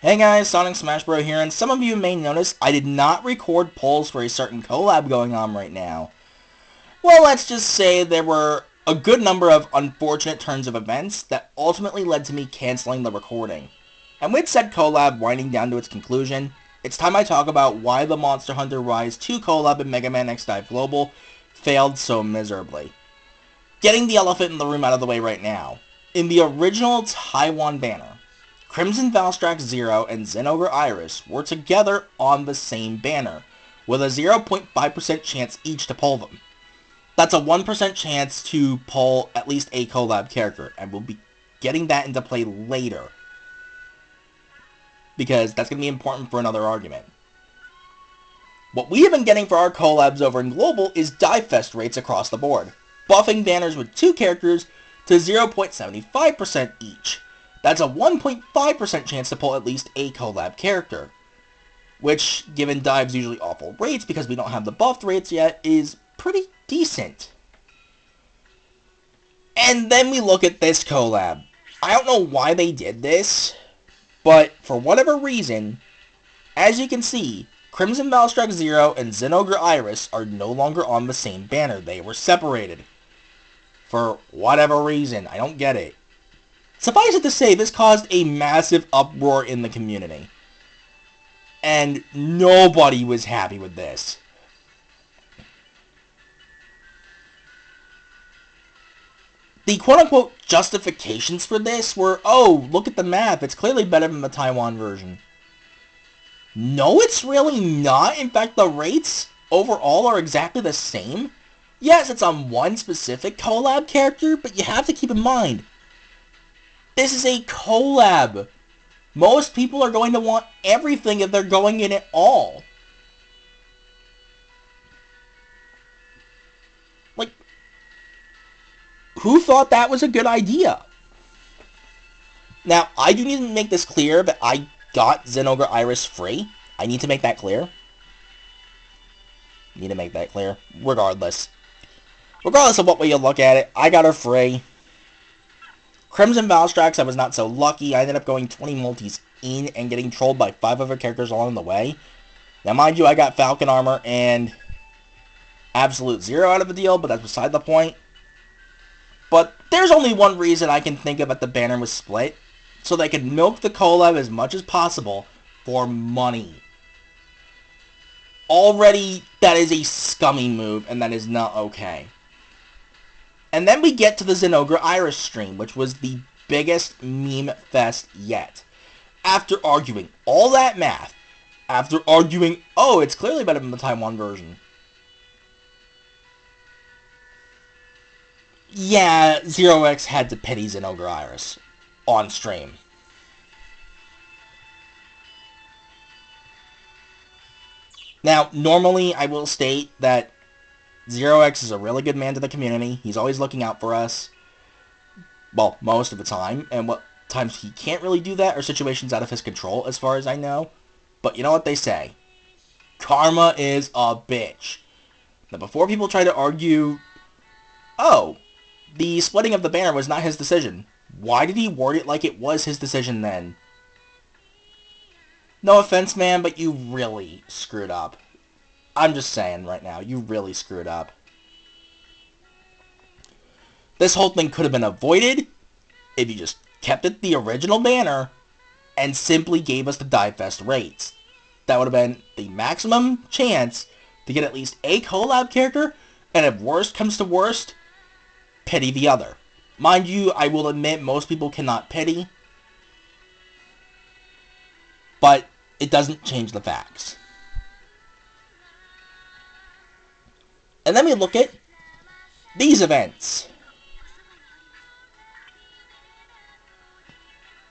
Hey guys, Sonic Smash Bro here, and some of you may notice I did not record polls for a certain collab going on right now. Well, let's just say there were a good number of unfortunate turns of events that ultimately led to me canceling the recording. And with said collab winding down to its conclusion, it's time I talk about why the Monster Hunter Rise 2 collab in Mega Man X DiVE Global failed so miserably. Getting the elephant in the room out of the way right now. In the original Taiwan banner, Crimson Valstrax Zero and Zenogre Iris were together on the same banner, with a 0.5% chance each to pull them. That's a 1% chance to pull at least a collab character, and we'll be getting that into play later, because that's going to be important for another argument. What we have been getting for our collabs over in Global is DiVE Fest rates across the board, buffing banners with 2 characters to 0.75% each. That's a 1.5% chance to pull at least a collab character, which, given DiVE's usually awful rates because we don't have the buffed rates yet, is pretty decent. And then we look at this collab. I don't know why they did this, but for whatever reason, as you can see, Crimson Valstrax Zero and Zenogre Iris are no longer on the same banner. They were separated. For whatever reason, I don't get it. Suffice it to say, this caused a massive uproar in the community. And nobody was happy with this. The quote-unquote justifications for this were, oh, look at the map, it's clearly better than the Taiwan version. No, it's really not. In fact, the rates overall are exactly the same. Yes, it's on one specific collab character, but you have to keep in mind, this is a collab. Most people are going to want everything if they're going in at all. Like, who thought that was a good idea? Now, I do need to make this clear that I got Zenogre Iris free. I need to make that clear. Regardless. Regardless of what way you look at it, I got her free. Crimson Valstrax, I was not so lucky. I ended up going 20 multis in and getting trolled by 5 other characters along the way. Now, mind you, I got Falcon Armor and Absolute Zero out of the deal, but that's beside the point. But there's only one reason I can think of that the banner was split, so they could milk the collab as much as possible for money. Already, that is a scummy move, and that is not okay. And then we get to the Zenogre Iris stream, which was the biggest meme fest yet. After arguing all that math, after arguing, oh, it's clearly better than the Taiwan version. Yeah, Zero X had to pity Zenogre Iris on stream. Now, normally I will state that Zero X is a really good man to the community. He's always looking out for us. Well, most of the time. And what times he can't really do that are situations out of his control, as far as I know. But you know what they say. Karma is a bitch. Now, before people try to argue, oh, the splitting of the banner was not his decision. Why did he word it like it was his decision then? No offense, man, but you really screwed up. I'm just saying right now, you really screwed up. This whole thing could have been avoided if you just kept it the original banner and simply gave us the DiVE Fest rates. That would have been the maximum chance to get at least a collab character, and if worst comes to worst, pity the other. Mind you, I will admit most people cannot pity, but it doesn't change the facts. And then we look at these events.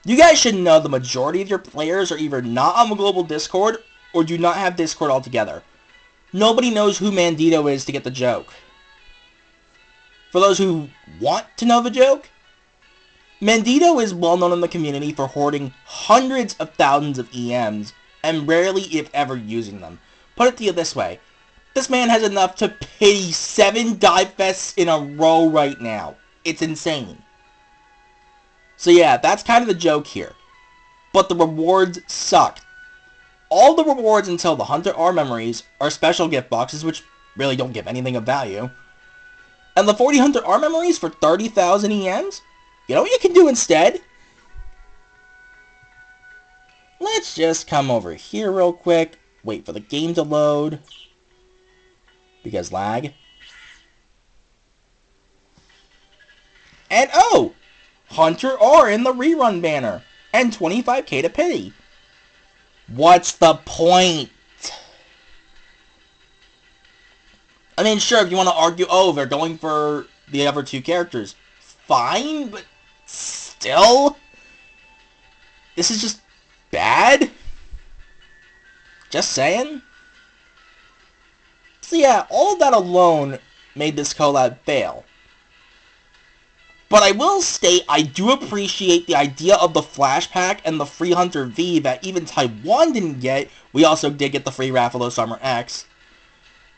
You guys should know the majority of your players are either not on the global Discord or do not have Discord altogether. Nobody knows who Mandito is to get the joke. For those who want to know the joke, Mandito is well known in the community for hoarding hundreds of thousands of EMs and rarely, if ever, using them. Put it to you this way. This man has enough to pity 7 DiVE Fests in a row right now. It's insane. So yeah, that's kind of the joke here. but the rewards suck. All the rewards until the Hunter R memories are special gift boxes, which really don't give anything of value. And the 40 Hunter R memories for 30,000 EMs? You know what you can do instead? Let's just come over here real quick. Wait for the game to load. Because lag. And oh! Hunter R in the rerun banner. And 25k to pity. What's the point? I mean, sure, if you want to argue, oh, they're going for the other two characters. Fine, but still? This is just bad? Just saying? So yeah, all of that alone made this collab fail. But I will state, I do appreciate the idea of the Flash Pack and the free Hunter V that even Taiwan didn't get. We also did get the free Rathalos Summer X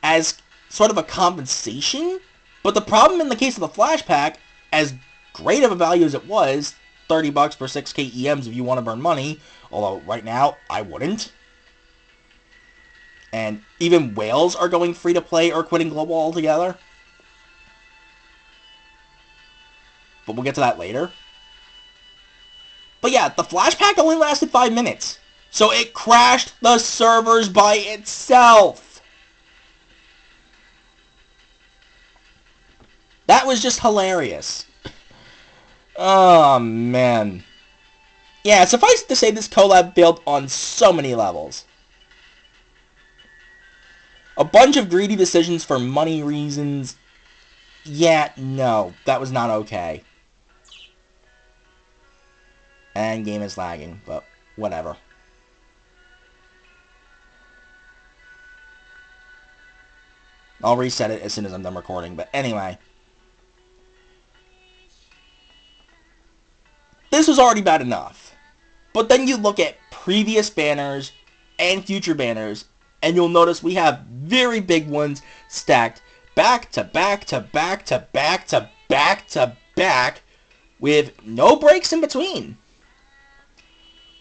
as sort of a compensation. But the problem in the case of the Flash Pack, as great of a value as it was, $30 for 6k EMs if you want to burn money, although right now, I wouldn't. And even whales are going free to play or quitting global altogether. But we'll get to that later. But yeah, the Flash Pack only lasted 5 minutes. So it crashed the servers by itself. That was just hilarious. Oh, man. Yeah, suffice it to say, this collab failed on so many levels. A bunch of greedy decisions for money reasons. Yeah, no, that was not okay. And game is lagging, but whatever. I'll reset it as soon as I'm done recording, but anyway. This was already bad enough. But then you look at previous banners and future banners, and you'll notice we have very big ones stacked back to back to back to back to back to back with no breaks in between.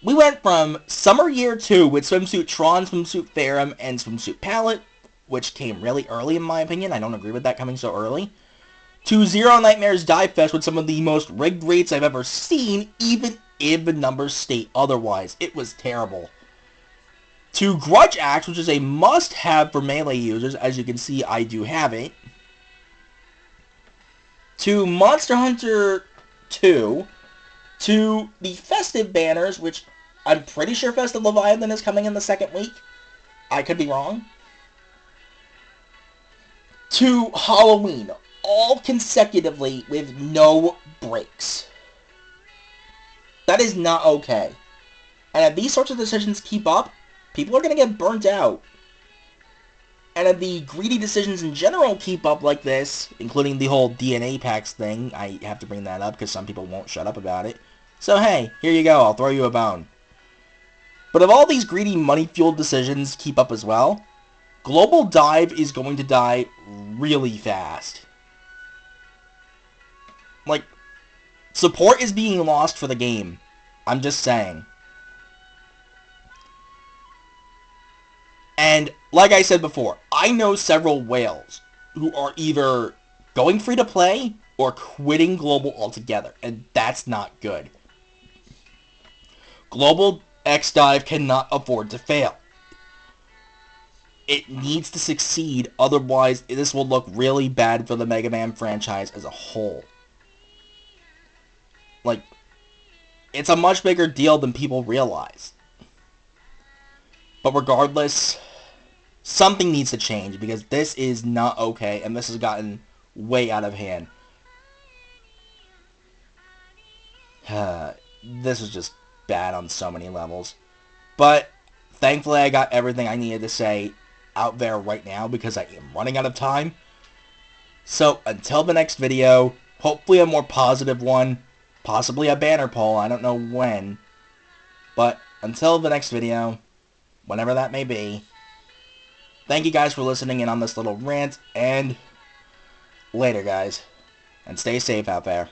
We went from Summer Year 2 with Swimsuit Tron, Swimsuit Theorem, and Swimsuit Palette, which came really early in my opinion. I don't agree with that coming so early. To Zero Nightmares DiVE Fest with some of the most rigged rates I've ever seen, even if the numbers state otherwise. It was terrible. To Grudge Axe, which is a must-have for Melee users. As you can see, I do have it. To Monster Hunter 2. To the Festive banners, which I'm pretty sure Festive Leviathan is coming in the second week. I could be wrong. To Halloween. All consecutively with no breaks. That is not okay. And if these sorts of decisions keep up, people are going to get burnt out. And if the greedy decisions in general keep up like this, including the whole DNA packs thing, I have to bring that up because some people won't shut up about it. So hey, here you go, I'll throw you a bone. But if all these greedy money-fueled decisions keep up as well, global DiVE is going to die really fast. Like, support is being lost for the game. I'm just saying. And, like I said before, I know several whales who are either going free to play or quitting global altogether, and that's not good. Global X DiVE cannot afford to fail. It needs to succeed, otherwise this will look really bad for the Mega Man franchise as a whole. Like, it's a much bigger deal than people realize. But regardless, something needs to change because this is not okay and this has gotten way out of hand. This is just bad on so many levels. But thankfully I got everything I needed to say out there right now because I am running out of time. So until the next video, hopefully a more positive one. Possibly a banner poll, I don't know when. But until the next video, whenever that may be, thank you guys for listening in on this little rant, and later guys. And stay safe out there.